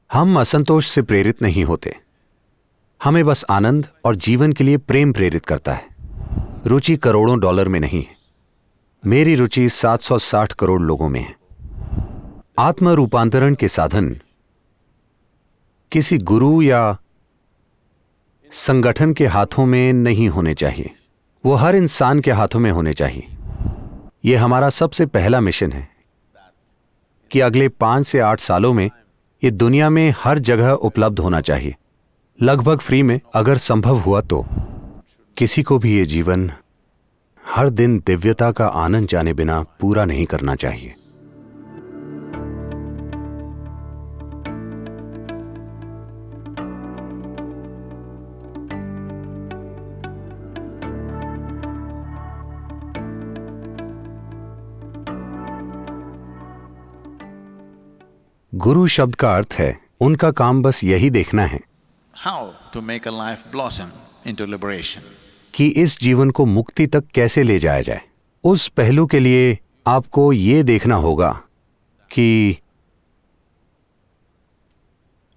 हम असंतोष से प्रेरित नहीं होते, हमें बस आनंद और जीवन के लिए प्रेम प्रेरित करता है। रुचि करोड़ों डॉलर में नहीं है, मेरी रुचि 760 करोड़ लोगों में है। आत्म रूपांतरण के साधन किसी गुरु या संगठन के हाथों में नहीं होने चाहिए, वो हर इंसान के हाथों में होने चाहिए। यह हमारा सबसे पहला मिशन है कि अगले 5 से 8 सालों में यह दुनिया में हर जगह उपलब्ध होना चाहिए, लगभग फ्री में अगर संभव हुआ तो। किसी को भी ये जीवन हर दिन दिव्यता का आनंद जाने बिना पूरा नहीं करना चाहिए। गुरु शब्द का अर्थ है उनका काम बस यही देखना है how to make a life blossom into liberation. कि इस जीवन को मुक्ति तक कैसे ले जाया जाए। उस पहलू के लिए आपको ये देखना होगा कि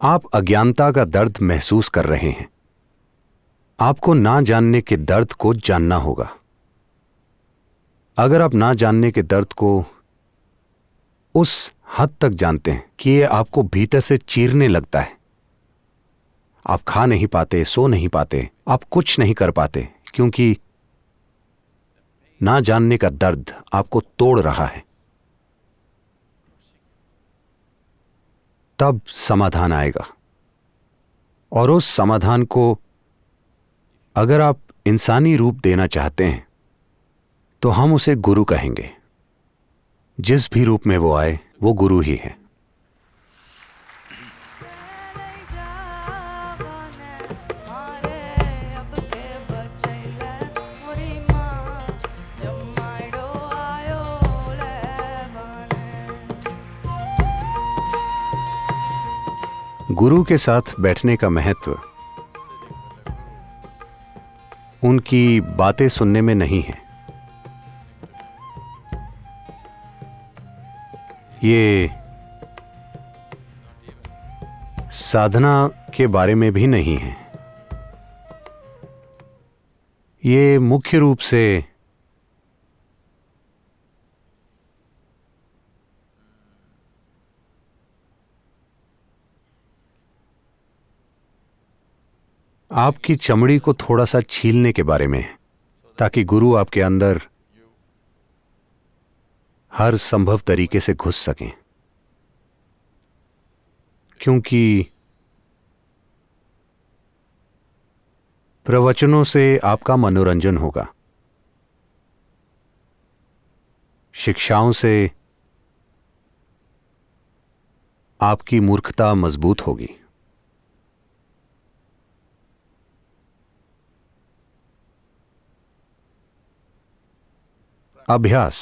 आप अज्ञानता का दर्द महसूस कर रहे हैं। आपको ना जानने के दर्द को जानना होगा। अगर आप ना जानने के दर्द को उस हद तक जानते हैं कि ये आपको भीतर से चीरने लगता है, आप खा नहीं पाते, सो नहीं पाते, आप कुछ नहीं कर पाते, क्योंकि ना जानने का दर्द आपको तोड़ रहा है, तब समाधान आएगा। और उस समाधान को अगर आप इंसानी रूप देना चाहते हैं तो हम उसे गुरु कहेंगे। जिस भी रूप में वो आए वो गुरु ही है। गुरु के साथ बैठने का महत्व उनकी बातें सुनने में नहीं है, ये साधना के बारे में भी नहीं है। ये मुख्य रूप से आपकी चमड़ी को थोड़ा सा छीलने के बारे में है, ताकि गुरु आपके अंदर हर संभव तरीके से घुस सकें। क्योंकि प्रवचनों से आपका मनोरंजन होगा, शिक्षाओं से आपकी मूर्खता मजबूत होगी। अभ्यास,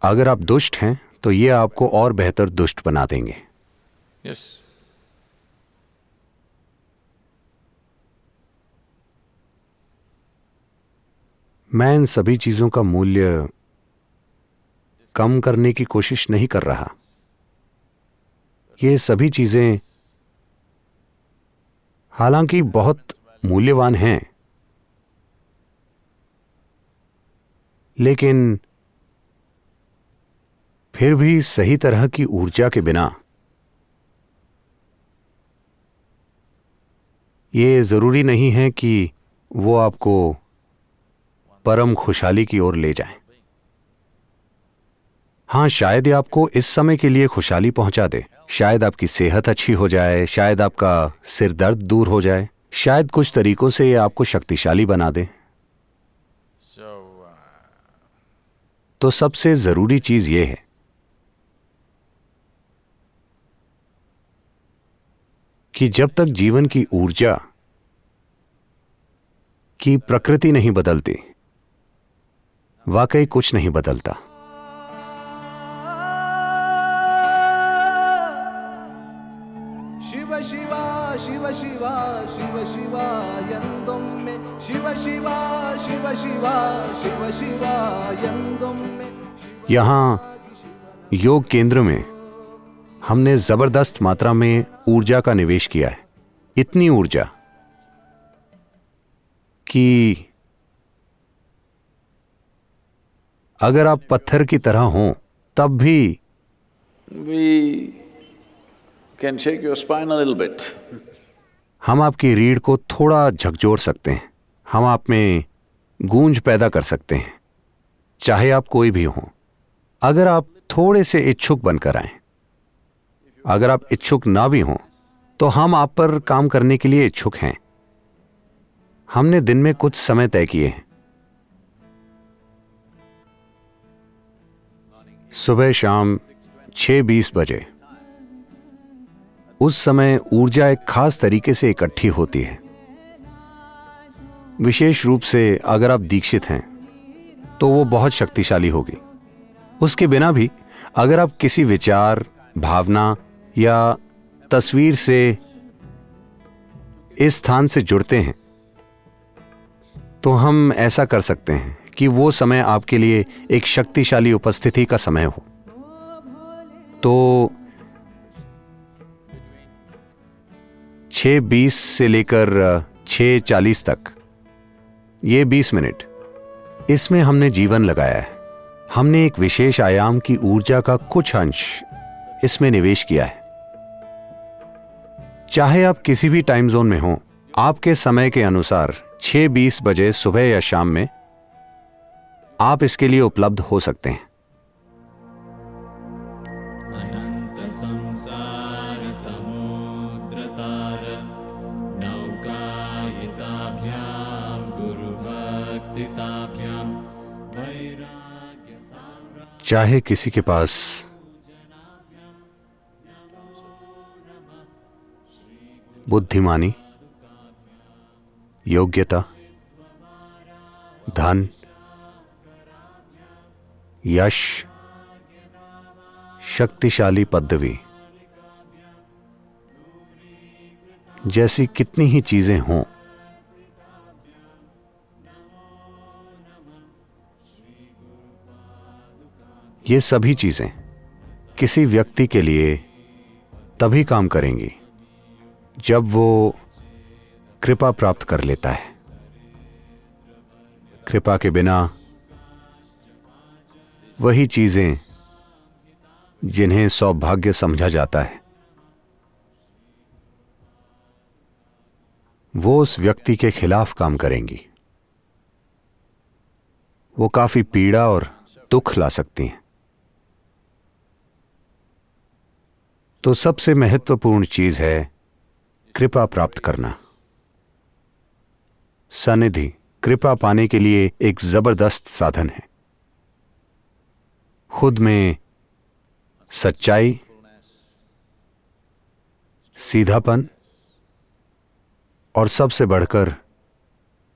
अगर आप दुष्ट हैं तो ये आपको और बेहतर दुष्ट बना देंगे। Yes. मैं इन सभी चीजों का मूल्य कम करने की कोशिश नहीं कर रहा। ये सभी चीजें हालांकि बहुत मूल्यवान हैं, लेकिन फिर भी सही तरह की ऊर्जा के बिना ये जरूरी नहीं है कि वो आपको परम खुशहाली की ओर ले जाएं। हां, शायद ये आपको इस समय के लिए खुशहाली पहुंचा दे, शायद आपकी सेहत अच्छी हो जाए, शायद आपका सिर दर्द दूर हो जाए, शायद कुछ तरीकों से ये आपको शक्तिशाली बना दे। तो सबसे जरूरी चीज ये है कि जब तक जीवन की ऊर्जा की प्रकृति नहीं बदलती, वाकई कुछ नहीं बदलता। शिव शिवा शिव शिवा शिव शिवा यंदुम में शिव शिवा शिव शिवा शिव शिवा यंदुम में। यहां योग केंद्र में हमने जबरदस्त मात्रा में ऊर्जा का निवेश किया है, इतनी ऊर्जा कि अगर आप पत्थर की तरह हों तब भी We can shake your spine a little bit. हम आपकी रीढ़ को थोड़ा झकझोर सकते हैं, हम आप में गूंज पैदा कर सकते हैं, चाहे आप कोई भी हों। अगर आप थोड़े से इच्छुक बनकर आए, अगर आप इच्छुक ना भी हों तो हम आप पर काम करने के लिए इच्छुक हैं। हमने दिन में कुछ समय तय किए हैं, सुबह शाम 6:20 बजे। उस समय ऊर्जा एक खास तरीके से इकट्ठी होती है। विशेष रूप से अगर आप दीक्षित हैं तो वो बहुत शक्तिशाली होगी। उसके बिना भी अगर आप किसी विचार, भावना या तस्वीर से इस स्थान से जुड़ते हैं तो हम ऐसा कर सकते हैं कि वो समय आपके लिए एक शक्तिशाली उपस्थिति का समय हो। तो 6:20 से लेकर 6:40 तक, ये 20 मिनट, इसमें हमने जीवन लगाया है। हमने एक विशेष आयाम की ऊर्जा का कुछ अंश इसमें निवेश किया है। चाहे आप किसी भी टाइम जोन में हों, आपके समय के अनुसार 6:20 बजे सुबह या शाम में आप इसके लिए उपलब्ध हो सकते हैं। अनंत संसार समुद्रतार नौकायिताभ्यां गुरुभक्तिताभ्यां वैराग्य साम्राज्य। चाहे किसी के पास बुद्धिमानी, योग्यता, धन, यश, शक्तिशाली पदवी जैसी कितनी ही चीजें हों, ये सभी चीजें किसी व्यक्ति के लिए तभी काम करेंगी जब वो कृपा प्राप्त कर लेता है। कृपा के बिना वही चीजें जिन्हें सौभाग्य समझा जाता है, वो उस व्यक्ति के खिलाफ काम करेंगी। वो काफी पीड़ा और दुख ला सकती हैं। तो सबसे महत्वपूर्ण चीज है कृपा प्राप्त करना। सनिधि कृपा पाने के लिए एक जबरदस्त साधन है। खुद में सच्चाई, सीधापन और सबसे बढ़कर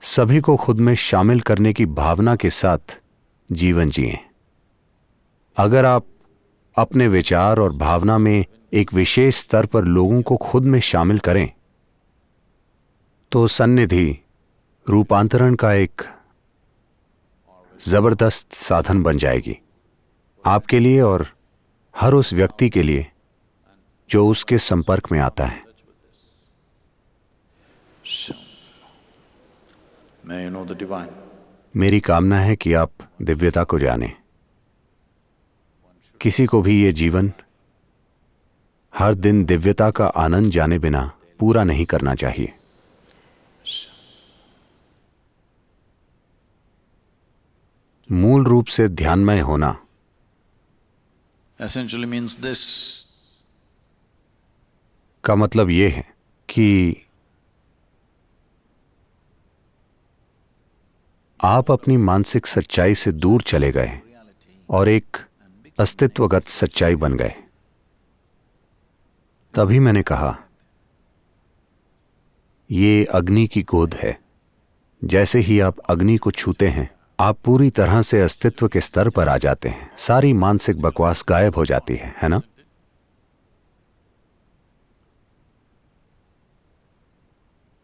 सभी को खुद में शामिल करने की भावना के साथ जीवन जिएं। अगर आप अपने विचार और भावना में एक विशेष स्तर पर लोगों को खुद में शामिल करें तो सन्निधि रूपांतरण का एक जबरदस्त साधन बन जाएगी आपके लिए और हर उस व्यक्ति के लिए जो उसके संपर्क में आता है। So, may you know the divine. मेरी कामना है कि आप दिव्यता को जानें। किसी को भी ये जीवन हर दिन दिव्यता का आनंद जाने बिना पूरा नहीं करना चाहिए। मूल रूप से ध्यानमय होना Essentially means this. का मतलब यह है कि आप अपनी मानसिक सच्चाई से दूर चले गए और एक अस्तित्वगत सच्चाई बन गए। तभी मैंने कहा ये अग्नि की गोद है। जैसे ही आप अग्नि को छूते हैं आप पूरी तरह से अस्तित्व के स्तर पर आ जाते हैं। सारी मानसिक बकवास गायब हो जाती है ना?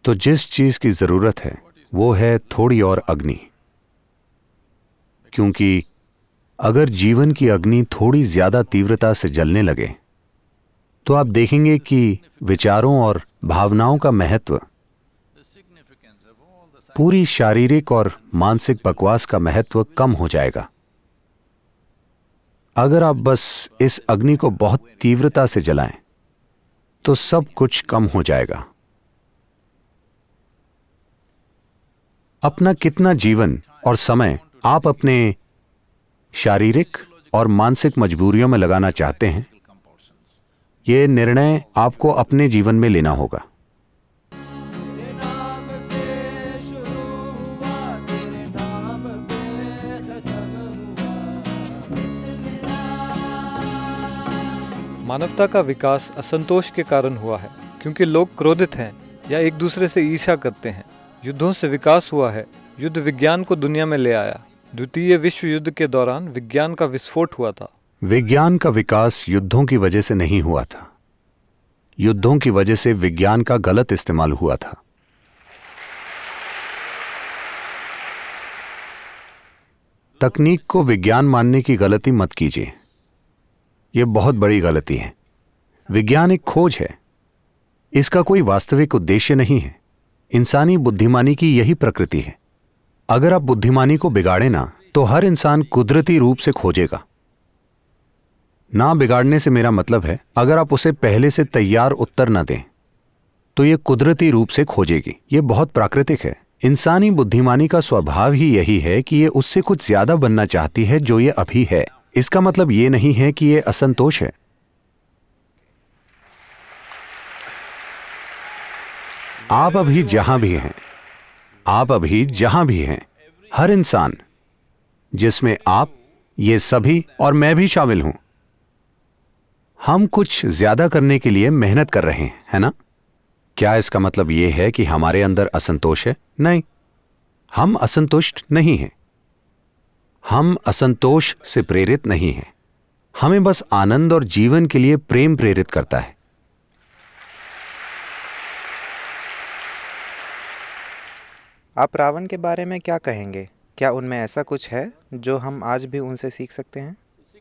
तो जिस चीज की जरूरत है वो है थोड़ी और अग्नि। क्योंकि अगर जीवन की अग्नि थोड़ी ज्यादा तीव्रता से जलने लगे तो आप देखेंगे कि विचारों और भावनाओं का महत्व, पूरी शारीरिक और मानसिक बकवास का महत्व कम हो जाएगा। अगर आप बस इस अग्नि को बहुत तीव्रता से जलाएं तो सब कुछ कम हो जाएगा। अपना कितना जीवन और समय आप अपने शारीरिक और मानसिक मजबूरियों में लगाना चाहते हैं, यह निर्णय आपको अपने जीवन में लेना होगा। तेरे नाम से शुरू हुआ, तेरे नाम पे खत्म हुआ। मानवता का विकास असंतोष के कारण हुआ है, क्योंकि लोग क्रोधित हैं या एक दूसरे से ईर्ष्या करते हैं। युद्धों से विकास हुआ है। युद्ध विज्ञान को दुनिया में ले आया। द्वितीय विश्व युद्ध के दौरान विज्ञान का विस्फोट हुआ था। विज्ञान का विकास युद्धों की वजह से नहीं हुआ था। युद्धों की वजह से विज्ञान का गलत इस्तेमाल हुआ था। तकनीक को विज्ञान मानने की गलती मत कीजिए, यह बहुत बड़ी गलती है। विज्ञान एक खोज है, इसका कोई वास्तविक उद्देश्य नहीं है। इंसानी बुद्धिमानी की यही प्रकृति है। अगर आप बुद्धिमानी को बिगाड़े ना, तो हर इंसान कुदरती रूप से खोजेगा। ना बिगाड़ने से मेरा मतलब है, अगर आप उसे पहले से तैयार उत्तर न दें तो यह कुदरती रूप से खोजेगी। यह बहुत प्राकृतिक है। इंसानी बुद्धिमानी का स्वभाव ही यही है कि यह उससे कुछ ज्यादा बनना चाहती है जो यह अभी है। इसका मतलब यह नहीं है कि यह असंतोष है। आप अभी जहां भी हैं, आप अभी जहां भी हैं, हर इंसान, जिसमें आप, ये सभी और मैं भी शामिल हूं, हम कुछ ज्यादा करने के लिए मेहनत कर रहे हैं, है ना? क्या इसका मतलब यह है कि हमारे अंदर असंतोष है? नहीं, हम असंतुष्ट नहीं हैं। हम असंतोष से प्रेरित नहीं हैं। हमें बस आनंद और जीवन के लिए प्रेम प्रेरित करता है। आप रावण के बारे में क्या कहेंगे? क्या उनमें ऐसा कुछ है जो हम आज भी उनसे सीख सकते हैं?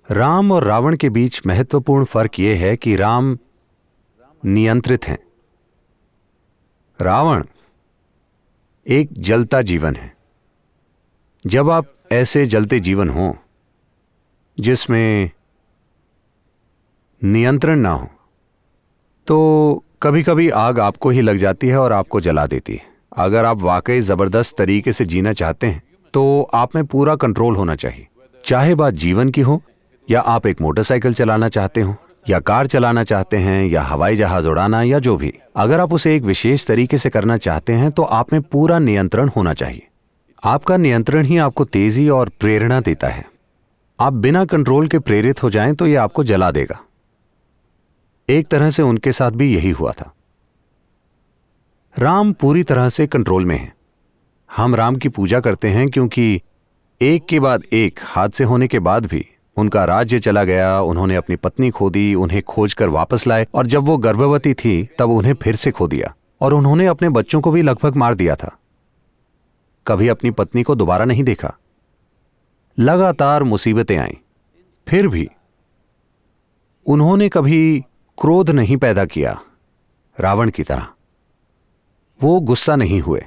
राम और रावण के बीच महत्वपूर्ण फर्क यह है कि राम नियंत्रित हैं। रावण एक जलता जीवन है। जब आप ऐसे जलते जीवन हो जिसमें नियंत्रण ना हो, तो कभी कभी आग आपको ही लग जाती है और आपको जला देती है। अगर आप वाकई जबरदस्त तरीके से जीना चाहते हैं तो आप में पूरा कंट्रोल होना चाहिए। चाहे बात जीवन की हो, या आप एक मोटरसाइकिल चलाना चाहते हो, या कार चलाना चाहते हैं, या हवाई जहाज उड़ाना, या जो भी। अगर आप उसे एक विशेष तरीके से करना चाहते हैं तो आप में पूरा नियंत्रण होना चाहिए। आपका नियंत्रण ही आपको तेजी और प्रेरणा देता है। आप बिना कंट्रोल के प्रेरित हो जाएं तो यह आपको जला देगा। एक तरह से उनके साथ भी यही हुआ था। राम पूरी तरह से कंट्रोल में हैं। हम राम की पूजा करते हैं क्योंकि एक के बाद एक हादसे होने के बाद भी उनका राज्य चला गया। उन्होंने अपनी पत्नी खो दी, उन्हें खोजकर वापस लाए, और जब वो गर्भवती थी तब उन्हें फिर से खो दिया, और उन्होंने अपने बच्चों को भी लगभग मार दिया था। कभी अपनी पत्नी को दोबारा नहीं देखा। लगातार मुसीबतें आईं, फिर भी उन्होंने कभी क्रोध नहीं पैदा किया। रावण की तरह वो गुस्सा नहीं हुए।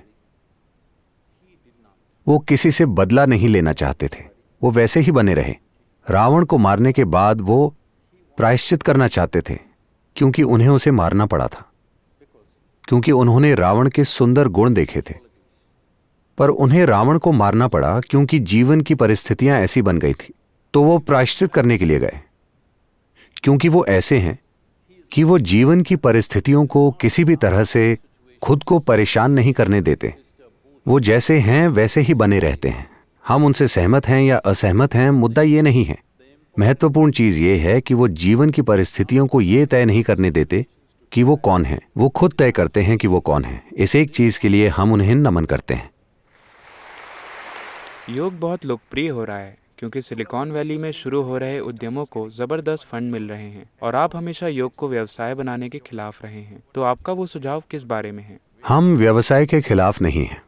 वो किसी से बदला नहीं लेना चाहते थे। वो वैसे ही बने रहे। रावण को मारने के बाद वो प्रायश्चित करना चाहते थे, क्योंकि उन्हें उसे मारना पड़ा था, क्योंकि उन्होंने रावण के सुंदर गुण देखे थे। पर उन्हें रावण को मारना पड़ा क्योंकि जीवन की परिस्थितियां ऐसी बन गई थी। तो वो प्रायश्चित करने के लिए गए, क्योंकि वो ऐसे हैं कि वो जीवन की परिस्थितियों को किसी भी तरह से खुद को परेशान नहीं करने देते। वो जैसे हैं वैसे ही बने रहते हैं। हम उनसे सहमत हैं या असहमत हैं, मुद्दा ये नहीं है। महत्वपूर्ण चीज ये है कि वो जीवन की परिस्थितियों को ये तय नहीं करने देते कि वो कौन है। वो खुद तय करते हैं कि वो कौन है। इस एक चीज के लिए हम उन्हें नमन करते हैं। योग बहुत लोकप्रिय हो रहा है क्योंकि सिलिकॉन वैली में शुरू हो रहे उद्यमों को जबरदस्त फंड मिल रहे हैं, और आप हमेशा योग को व्यवसाय बनाने के खिलाफ रहे हैं। तो आपका वो सुझाव किस बारे में है? हम व्यवसाय के खिलाफ नहीं हैं,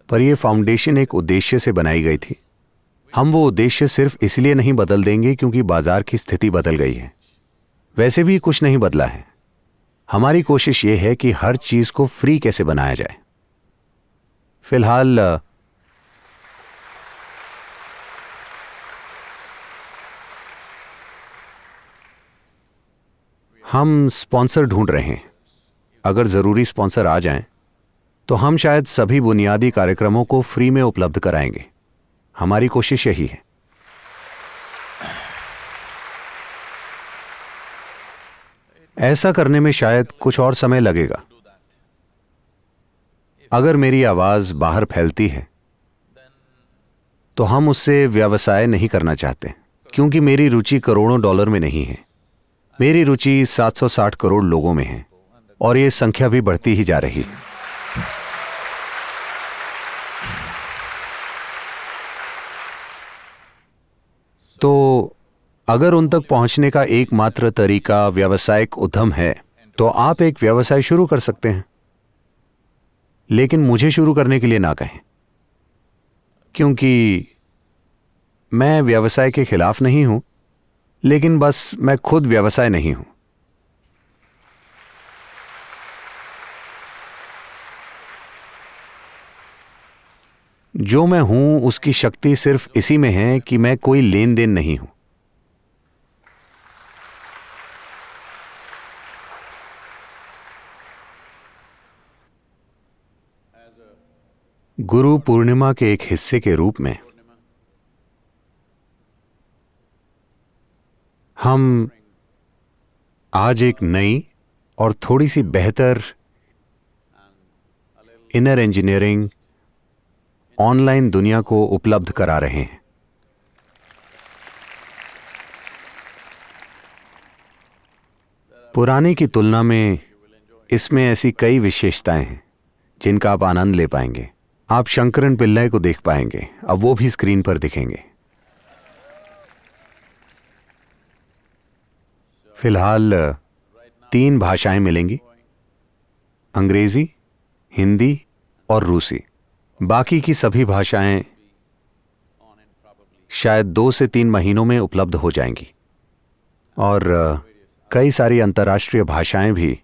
पर यह फाउंडेशन एक उद्देश्य से बनाई गई थी। हम वो उद्देश्य सिर्फ इसलिए नहीं बदल देंगे क्योंकि बाजार की स्थिति बदल गई है। वैसे भी कुछ नहीं बदला है। हमारी कोशिश ये है कि हर चीज को फ्री कैसे बनाया जाए। फिलहाल हम स्पॉन्सर ढूंढ रहे हैं। अगर जरूरी स्पॉन्सर आ जाएं, तो हम शायद सभी बुनियादी कार्यक्रमों को फ्री में उपलब्ध कराएंगे। हमारी कोशिश यही है। ऐसा करने में शायद कुछ और समय लगेगा। अगर मेरी आवाज बाहर फैलती है तो हम उससे व्यवसाय नहीं करना चाहते, क्योंकि मेरी रुचि करोड़ों डॉलर में नहीं है। मेरी रुचि 760 करोड़ लोगों में है और ये संख्या भी बढ़ती ही जा रही है। तो अगर उन तक पहुंचने का एकमात्र तरीका व्यावसायिक उद्यम है, तो आप एक व्यवसाय शुरू कर सकते हैं। लेकिन मुझे शुरू करने के लिए ना कहें, क्योंकि मैं व्यवसाय के खिलाफ नहीं हूं, लेकिन बस मैं खुद व्यवसाय नहीं हूं। जो मैं हूं उसकी शक्ति सिर्फ इसी में है कि मैं कोई लेन देन नहीं हूं। गुरु पूर्णिमा के एक हिस्से के रूप में हम आज एक नई और थोड़ी सी बेहतर इनर इंजीनियरिंग ऑनलाइन दुनिया को उपलब्ध करा रहे हैं। पुराने की तुलना में इसमें ऐसी कई विशेषताएं हैं जिनका आप आनंद ले पाएंगे। आप शंकरन पिल्लई को देख पाएंगे, अब वो भी स्क्रीन पर दिखेंगे। फिलहाल 3 भाषाएं मिलेंगी, अंग्रेजी, हिंदी और रूसी। बाकी की सभी भाषाएं शायद 2 से 3 महीनों में उपलब्ध हो जाएंगी, और कई सारी अंतर्राष्ट्रीय भाषाएं भी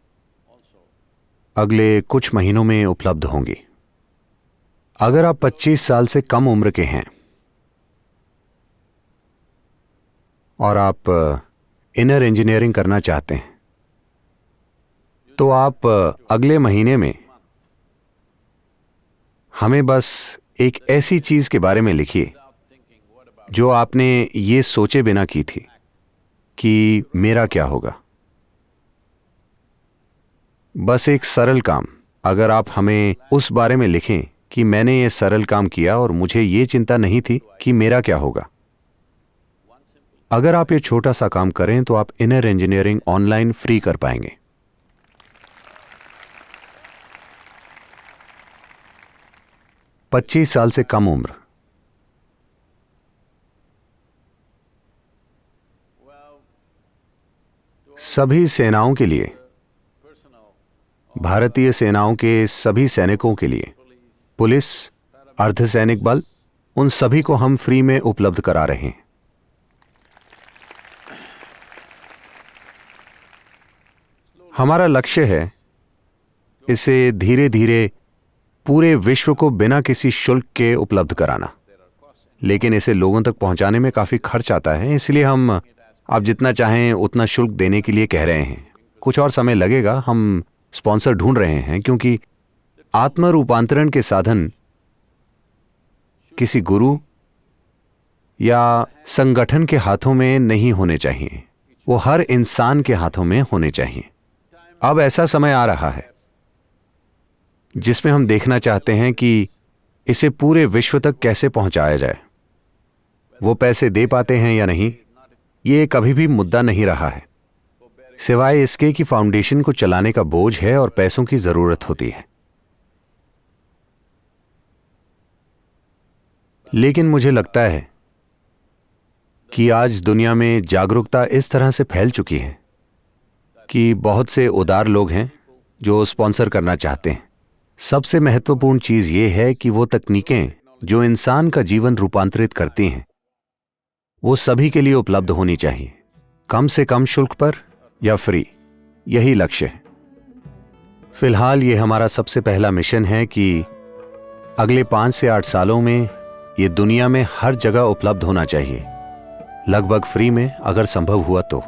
अगले कुछ महीनों में उपलब्ध होंगी। अगर आप 25 साल से कम उम्र के हैं और आप इनर इंजीनियरिंग करना चाहते हैं, तो आप अगले महीने में हमें बस एक ऐसी चीज के बारे में लिखिए जो आपने ये सोचे बिना की थी कि मेरा क्या होगा। बस एक सरल काम। अगर आप हमें उस बारे में लिखें कि मैंने ये सरल काम किया और मुझे ये चिंता नहीं थी कि मेरा क्या होगा। अगर आप ये छोटा सा काम करें तो आप इनर इंजीनियरिंग ऑनलाइन फ्री कर पाएंगे। पच्चीस साल से कम उम्र, सभी सेनाओं के लिए, भारतीय सेनाओं के सभी सैनिकों के लिए, पुलिस, अर्धसैनिक बल, उन सभी को हम फ्री में उपलब्ध करा रहे हैं। हमारा लक्ष्य है इसे धीरे धीरे पूरे विश्व को बिना किसी शुल्क के उपलब्ध कराना, लेकिन इसे लोगों तक पहुंचाने में काफी खर्च आता है, इसलिए हम आप जितना चाहें उतना शुल्क देने के लिए कह रहे हैं। कुछ और समय लगेगा, हम स्पॉन्सर ढूंढ रहे हैं, क्योंकि आत्म रूपांतरण के साधन किसी गुरु या संगठन के हाथों में नहीं होने चाहिए, वो हर इंसान के हाथों में होने चाहिए। अब ऐसा समय आ रहा है जिसमें हम देखना चाहते हैं कि इसे पूरे विश्व तक कैसे पहुंचाया जाए। वो पैसे दे पाते हैं या नहीं, ये कभी भी मुद्दा नहीं रहा है, सिवाय इसके कि फाउंडेशन को चलाने का बोझ है और पैसों की जरूरत होती है। लेकिन मुझे लगता है कि आज दुनिया में जागरूकता इस तरह से फैल चुकी है कि बहुत से उदार लोग हैं जो स्पॉन्सर करना चाहते हैं। सबसे महत्वपूर्ण चीज ये है कि वो तकनीकें जो इंसान का जीवन रूपांतरित करती हैं, वो सभी के लिए उपलब्ध होनी चाहिए, कम से कम शुल्क पर या फ्री। यही लक्ष्य है। फिलहाल ये हमारा सबसे पहला मिशन है कि अगले 5 से 8 सालों में ये दुनिया में हर जगह उपलब्ध होना चाहिए, लगभग फ्री में अगर संभव हुआ तो।